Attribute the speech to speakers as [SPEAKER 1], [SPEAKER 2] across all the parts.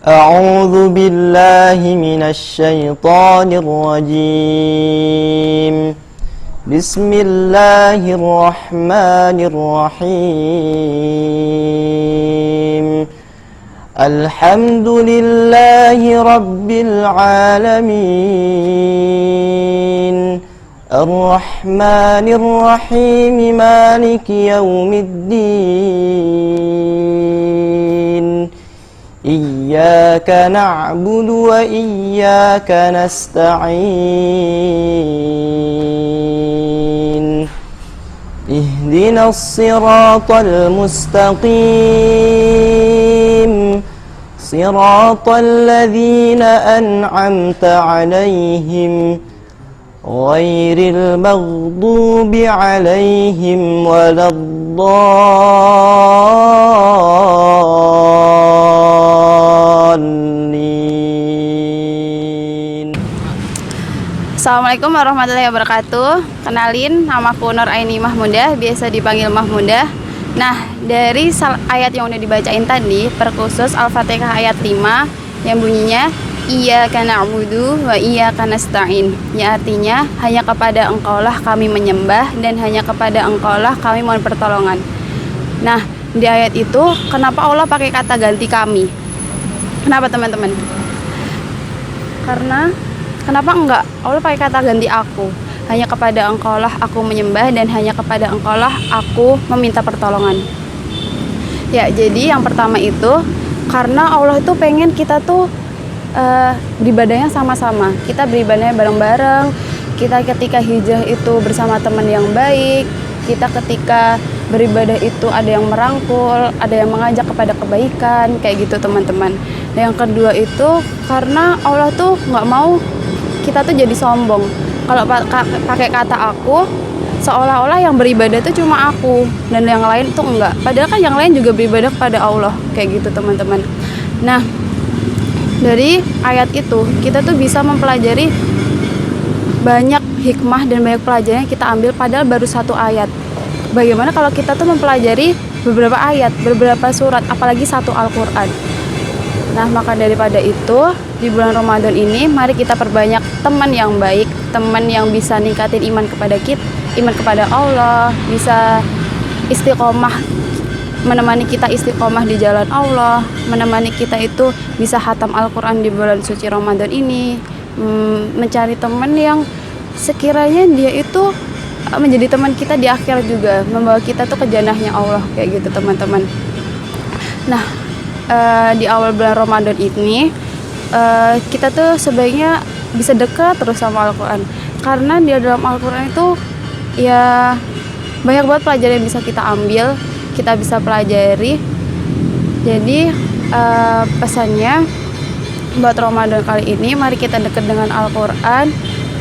[SPEAKER 1] أعوذ بالله من الشيطان الرجيم بسم الله الرحمن الرحيم الحمد لله رب العالمين الرحمن الرحيم مالك يوم الدين إياك نعبد وإياك نستعين اهدنا الصراط المستقيم صراط الذين أنعمت عليهم غير المغضوب عليهم ولا الضالين.
[SPEAKER 2] Assalamualaikum warahmatullahi wabarakatuh. Kenalin, namaku Nur Aini Mahmudah, biasa dipanggil Mahmudah. Nah, dari ayat yang udah dibacain tadi, perkhusus Al-Fatihah ayat 5 yang bunyinya Iyyaka na'budu wa iyyaka nasta'in, ya artinya hanya kepada Engkaulah kami menyembah dan hanya kepada Engkaulah kami mohon pertolongan. Nah, di ayat itu kenapa Allah pakai kata ganti kami? Kenapa teman-teman? Karena kenapa enggak Allah pakai kata ganti aku? Hanya kepada Engkaulah aku menyembah dan hanya kepada Engkaulah aku meminta pertolongan. Ya, jadi yang pertama itu karena Allah itu pengen kita tuh beribadahnya sama-sama. Kita beribadahnya bareng-bareng. Kita ketika hijrah itu bersama teman yang baik. Kita ketika beribadah itu ada yang merangkul, ada yang mengajak kepada kebaikan, kayak gitu teman-teman. Dan yang kedua itu karena Allah tuh nggak mau kita tuh jadi sombong. Kalau pakai kata aku, seolah-olah yang beribadah itu cuma aku dan yang lain tuh enggak. Padahal kan yang lain juga beribadah kepada Allah, kayak gitu teman-teman. Nah, dari ayat itu kita tuh bisa mempelajari banyak hikmah dan banyak pelajaran yang kita ambil padahal baru satu ayat. Bagaimana kalau kita tuh mempelajari beberapa ayat, beberapa surat, apalagi satu Al-Quran. Nah, maka daripada itu di bulan Ramadan ini mari kita perbanyak teman yang baik, teman yang bisa ningkatin iman kepada kita, iman kepada Allah, bisa istiqomah, menemani kita istiqomah di jalan Allah, menemani kita itu bisa khatam Al-Quran di bulan suci Ramadan ini, mencari teman yang sekiranya dia itu menjadi teman kita di akhir juga, membawa kita tuh ke jannahnya Allah, kayak gitu teman-teman. Nah, di awal bulan Ramadan ini kita tuh sebaiknya bisa dekat terus sama Al-Quran, karena di dalam Al-Quran itu ya banyak banget pelajaran yang bisa kita ambil, kita bisa pelajari. Jadi pesannya buat Ramadan kali ini, mari kita dekat dengan Al-Quran,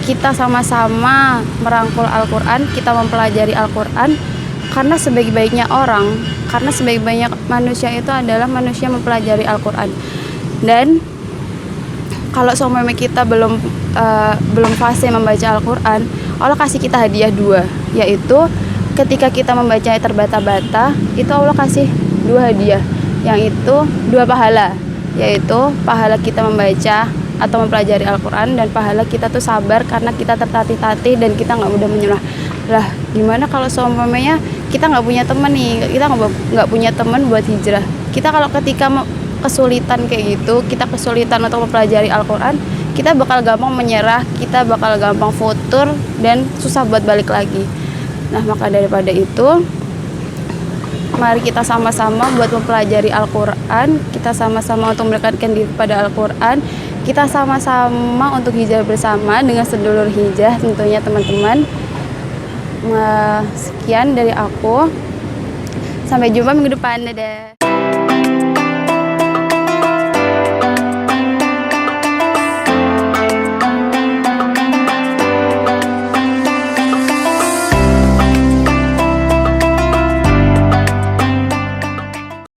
[SPEAKER 2] kita sama-sama merangkul Al-Quran, kita mempelajari Al-Quran, karena sebaik-baiknya orang, karena sebaik-baiknya manusia itu adalah manusia mempelajari Al-Quran. Dan kalau seumpama kita belum fase membaca Al-Quran, Allah kasih kita hadiah dua, yaitu ketika kita membaca terbata-bata, itu Allah kasih dua hadiah, yang itu dua pahala, yaitu pahala kita membaca atau mempelajari Al-Quran dan pahala kita tuh sabar karena kita tertatih-tatih dan kita nggak mudah menyerah. Lah, gimana kalau seumpamanya kita nggak punya teman nih, kita nggak punya teman buat hijrah. Kita kalau ketika kesulitan kayak gitu, kita kesulitan untuk mempelajari Al-Quran, kita bakal gampang menyerah, kita bakal gampang futur dan susah buat balik lagi. Nah, maka daripada itu mari kita sama-sama buat mempelajari Al-Quran, kita sama-sama untuk mendekatkan diri kepada Al-Quran, kita sama-sama untuk hijrah bersama dengan sedulur hijrah tentunya teman-teman. Sekian dari aku, sampai jumpa minggu depan, dadah.